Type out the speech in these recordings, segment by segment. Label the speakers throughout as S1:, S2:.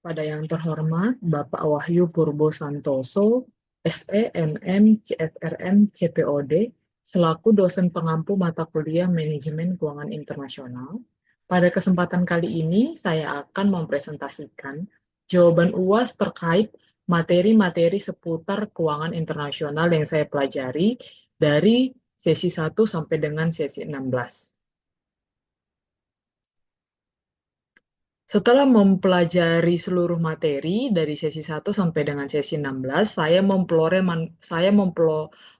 S1: Pada yang terhormat Bapak Wahyu Purbo Santoso, SE, MM, CFRM, CPOD, selaku dosen pengampu mata kuliah Manajemen Keuangan Internasional. Pada kesempatan kali ini, saya akan mempresentasikan jawaban UAS terkait materi-materi seputar keuangan internasional yang saya pelajari dari sesi 1 sampai dengan sesi 16. Setelah mempelajari seluruh materi dari sesi 1 sampai dengan sesi 16,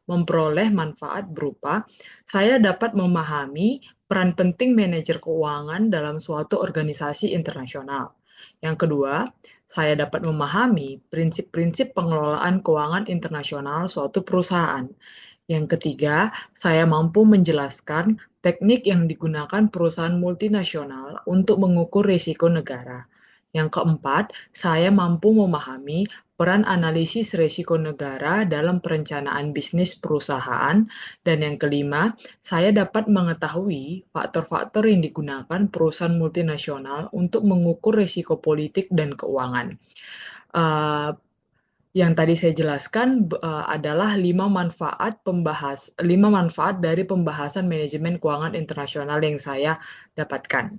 S1: memperoleh manfaat berupa saya dapat memahami peran penting manajer keuangan dalam suatu organisasi internasional. Yang kedua, saya dapat memahami prinsip-prinsip pengelolaan keuangan internasional suatu perusahaan. Yang ketiga, saya mampu menjelaskan teknik yang digunakan perusahaan multinasional untuk mengukur risiko negara. Yang keempat, saya mampu memahami peran analisis risiko negara dalam perencanaan bisnis perusahaan. Dan yang kelima, saya dapat mengetahui faktor-faktor yang digunakan perusahaan multinasional untuk mengukur risiko politik dan keuangan. Uh, yang tadi saya jelaskan adalah 5 manfaat dari pembahasan manajemen keuangan internasional yang saya dapatkan.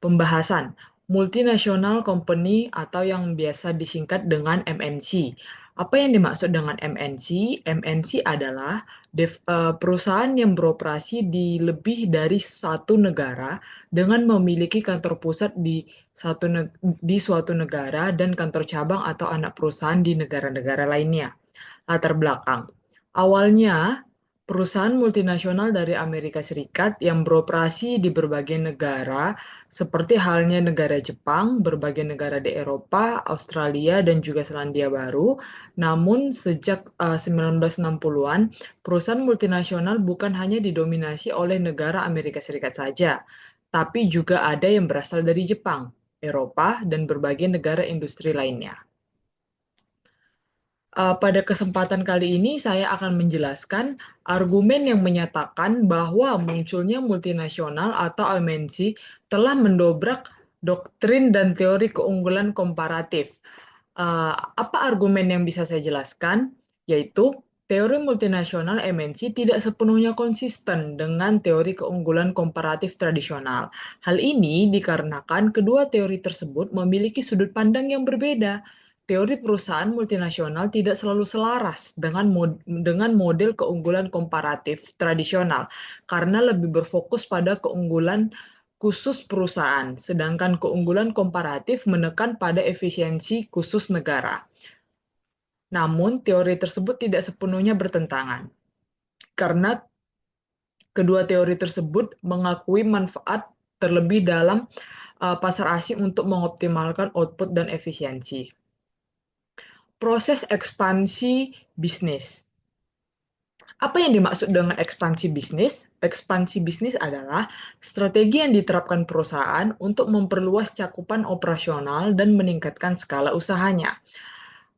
S1: Pembahasan multinational company atau yang biasa disingkat dengan MNC. Apa yang dimaksud dengan MNC? MNC adalah perusahaan yang beroperasi di lebih dari satu negara dengan memiliki kantor pusat di suatu negara dan kantor cabang atau anak perusahaan di negara-negara lainnya. Latar belakang. Awalnya, perusahaan multinasional dari Amerika Serikat yang beroperasi di berbagai negara, seperti halnya negara Jepang, berbagai negara di Eropa, Australia, dan juga Selandia Baru. Namun, sejak 1960-an, perusahaan multinasional bukan hanya didominasi oleh negara Amerika Serikat saja, tapi juga ada yang berasal dari Jepang, Eropa, dan berbagai negara industri lainnya. Pada kesempatan kali ini saya akan menjelaskan argumen yang menyatakan bahwa munculnya multinasional atau MNC telah mendobrak doktrin dan teori keunggulan komparatif. Apa argumen yang bisa saya jelaskan? Yaitu teori multinasional MNC tidak sepenuhnya konsisten dengan teori keunggulan komparatif tradisional. Hal ini dikarenakan kedua teori tersebut memiliki sudut pandang yang berbeda. Teori perusahaan multinasional tidak selalu selaras dengan model keunggulan komparatif tradisional karena lebih berfokus pada keunggulan khusus perusahaan, sedangkan keunggulan komparatif menekan pada efisiensi khusus negara. Namun, teori tersebut tidak sepenuhnya bertentangan, karena kedua teori tersebut mengakui manfaat terlebih dalam pasar asing untuk mengoptimalkan output dan efisiensi. Proses ekspansi bisnis. Apa yang dimaksud dengan ekspansi bisnis? Ekspansi bisnis adalah strategi yang diterapkan perusahaan untuk memperluas cakupan operasional dan meningkatkan skala usahanya.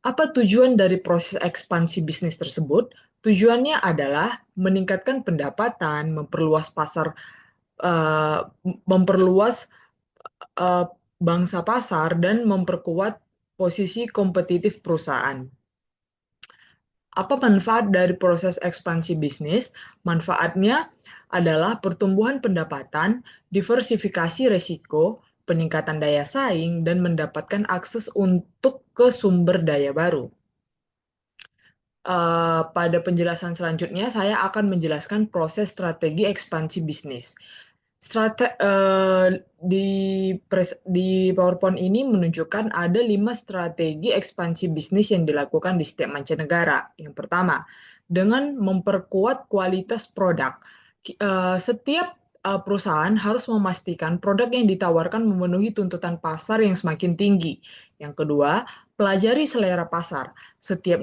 S1: Apa tujuan dari proses ekspansi bisnis tersebut? Tujuannya adalah meningkatkan pendapatan, memperluas pasar, eh, memperluas eh, bangsa pasar, dan memperkuat posisi kompetitif perusahaan. Apa manfaat dari proses ekspansi bisnis? Manfaatnya adalah pertumbuhan pendapatan, diversifikasi risiko, peningkatan daya saing, dan mendapatkan akses untuk ke sumber daya baru. Pada penjelasan selanjutnya, saya akan menjelaskan proses strategi ekspansi bisnis. Di PowerPoint ini menunjukkan ada 5 strategi ekspansi bisnis yang dilakukan di setiap mancanegara. Yang pertama, dengan memperkuat kualitas produk. Setiap perusahaan harus memastikan produk yang ditawarkan memenuhi tuntutan pasar yang semakin tinggi. Yang kedua, pelajari selera pasar. Setiap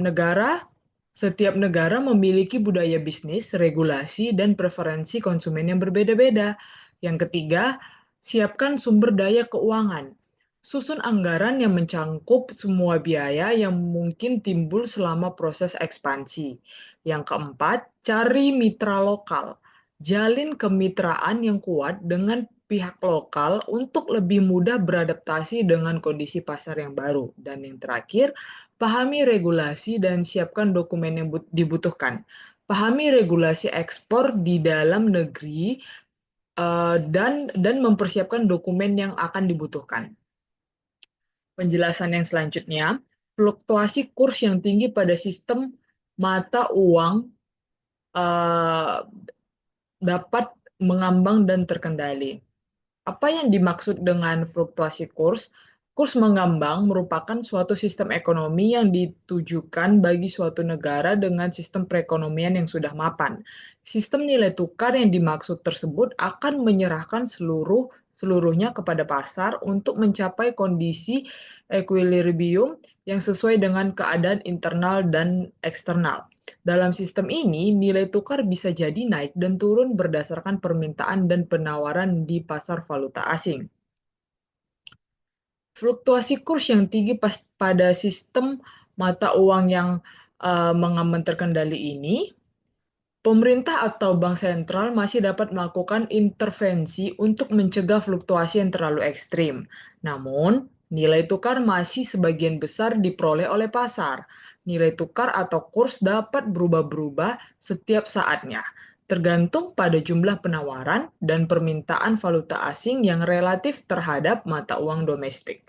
S1: negara memiliki budaya bisnis, regulasi, dan preferensi konsumen yang berbeda-beda. Yang ketiga, siapkan sumber daya keuangan. Susun anggaran yang mencangkup semua biaya yang mungkin timbul selama proses ekspansi. Yang keempat, cari mitra lokal. Jalin kemitraan yang kuat dengan pihak lokal untuk lebih mudah beradaptasi dengan kondisi pasar yang baru. Dan yang terakhir, pahami regulasi dan siapkan dokumen yang dibutuhkan. Pahami regulasi ekspor di dalam negeri dan mempersiapkan dokumen yang akan dibutuhkan. Penjelasan yang selanjutnya, fluktuasi kurs yang tinggi pada sistem mata uang eh, dapat mengambang dan terkendali. Apa yang dimaksud dengan fluktuasi kurs? Kurs mengambang merupakan suatu sistem ekonomi yang ditujukan bagi suatu negara dengan sistem perekonomian yang sudah mapan. Sistem nilai tukar yang dimaksud tersebut akan menyerahkan seluruhnya kepada pasar untuk mencapai kondisi equilibrium yang sesuai dengan keadaan internal dan eksternal. Dalam sistem ini, nilai tukar bisa jadi naik dan turun berdasarkan permintaan dan penawaran di pasar valuta asing. Fluktuasi kurs yang tinggi pada sistem mata uang yang mengaman terkendali ini, pemerintah atau bank sentral masih dapat melakukan intervensi untuk mencegah fluktuasi yang terlalu ekstrim. Namun, nilai tukar masih sebagian besar diperoleh oleh pasar. Nilai tukar atau kurs dapat berubah-berubah setiap saatnya, tergantung pada jumlah penawaran dan permintaan valuta asing yang relatif terhadap mata uang domestik.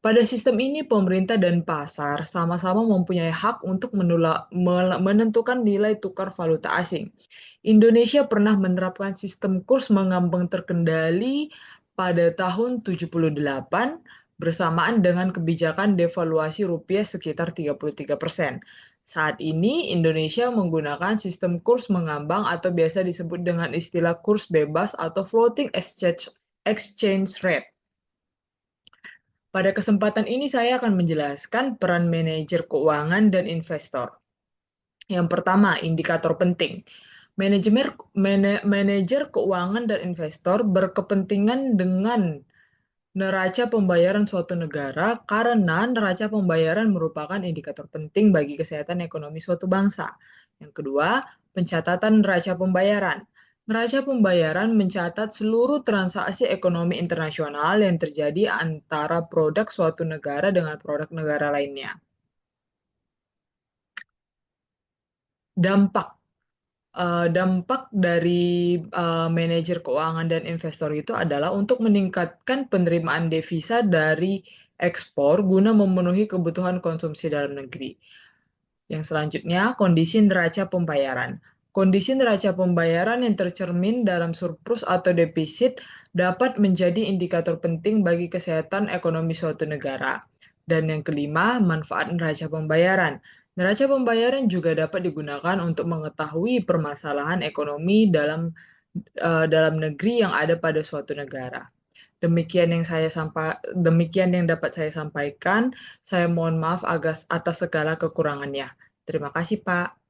S1: Pada sistem ini, pemerintah dan pasar sama-sama mempunyai hak untuk menentukan nilai tukar valuta asing. Indonesia pernah menerapkan sistem kurs mengambang terkendali pada tahun 78 bersamaan dengan kebijakan devaluasi rupiah sekitar 33%. Saat ini, Indonesia menggunakan sistem kurs mengambang atau biasa disebut dengan istilah kurs bebas atau floating exchange rate. Pada kesempatan ini saya akan menjelaskan peran manajer keuangan dan investor. Yang pertama, indikator penting. Manajer keuangan dan investor berkepentingan dengan neraca pembayaran suatu negara karena neraca pembayaran merupakan indikator penting bagi kesehatan ekonomi suatu bangsa. Yang kedua, pencatatan neraca pembayaran. Neraca pembayaran mencatat seluruh transaksi ekonomi internasional yang terjadi antara produk suatu negara dengan produk negara lainnya. Dampak dampak dari manajer keuangan dan investor itu adalah untuk meningkatkan penerimaan devisa dari ekspor guna memenuhi kebutuhan konsumsi dalam negeri. Yang selanjutnya, kondisi neraca pembayaran. Kondisi neraca pembayaran yang tercermin dalam surplus atau defisit dapat menjadi indikator penting bagi kesehatan ekonomi suatu negara. Dan yang kelima, manfaat neraca pembayaran. Neraca pembayaran juga dapat digunakan untuk mengetahui permasalahan ekonomi dalam negeri yang ada pada suatu negara. Demikian yang dapat saya sampaikan. Saya mohon maaf atas segala kekurangannya. Terima kasih, Pak.